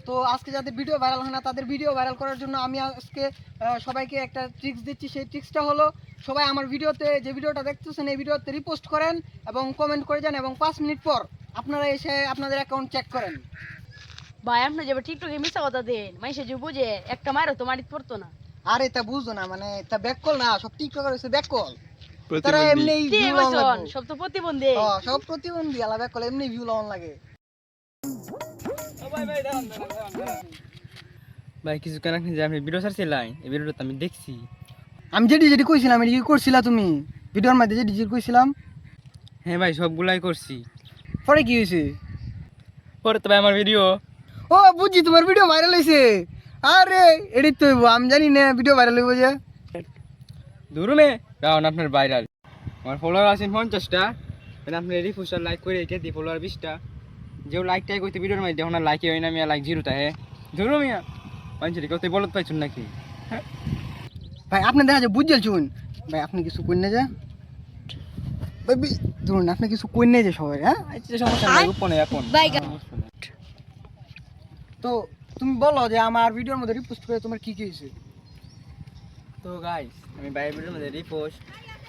তো আজকে যাদের ভিডিও ভাইরাল হয় না তাদের ভিডিও ভাইরাল করার জন্য আমি আজকে সবাইকে একটা ট্রিক্স দিচ্ছি। সেই ট্রিক্সটা হলো, সবাই আমার ভিডিওতে যে ভিডিওটা দেখতেছেন এই ভিডিওতে রিপোস্ট করেন এবং কমেন্ট করে যান, এবং 5 মিনিট পর আপনারা এসে আপনাদের অ্যাকাউন্ট চেক করেন। ভাই আপনি যাবে টিকটকে মিছা কথা দেন, মাইসে যে বুঝে একটা মারো তো মারিত পড়তো না। আরে তা বুঝো না, মানে তা ব্যাক কল না, সব টিকটকার হইছে ব্যাক কল। তারা এমনি কি ভিউ লাউন বলছন লাগে। সব তো প্রতিবন্ধী। হ্যাঁ, সব প্রতিবন্ধী আলা ব্যাক কল এমনি ভিউ লাউন লাগে। ভাই কিছু কেন যে আপনি ভিডিও ছাড়ছিলেন, এই ভিডিওটা আমি দেখছি। আমি যেটি যেটি কইছিলাম এটি কি করছিলা তুমি? ভিডিওর মধ্যে যেটি যেটি কইছিলাম। হ্যাঁ ভাই সবগুলাই করছি। পরে কি হয়েছে? পরে তো ভাই আমার ভিডিও ও বুঝছি, তোমার ভিডিও ভাইরাল হয়েছে। আরে এডি তো হইবো, আমি জানি না ভিডিও ভাইরাল হইব যে। ধরুমে কারণ আপনার ভাইরাল। আমার ফলোয়ার আছেন 50টা, মানে আপনি রিপোস্ট আর লাইক করে রেখে দিই ফলোয়ার 20টা। যে লাইকটাই করতে ভিডিওর মধ্যে এখন আর লাইকই হয় না, আমি লাইক 0টা। হ্যাঁ ধরুন মিয়া পাঞ্চরি কত বলত পাইছুন নাকি? ভাই আপনি দেখা যায় বুঝছেন শুন, ভাই আপনি কিছু কই না যা ভাই, ধরুন আপনি কিছু কই না যে সবাই। হ্যাঁ আচ্ছা সমস্যা নাই, উপনে এখন তো তুমি বলো যে আমার ভিডিওর মধ্যে রিপোস্ট করে তোমার কি কি হয়েছে। তো গাইস আমি বাইরের ভিডিওর মধ্যে repost,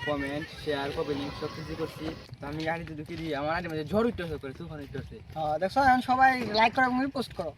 comment, share, copy link সব কিছু করছি। তো আমি গাড়িতে ঢুকে দিই, আমার আগে মধ্যে ঝড় উঠতে করে তুফান উঠতে। দেখছো এখন সবাই লাইক করো এবং রিপোস্ট করো।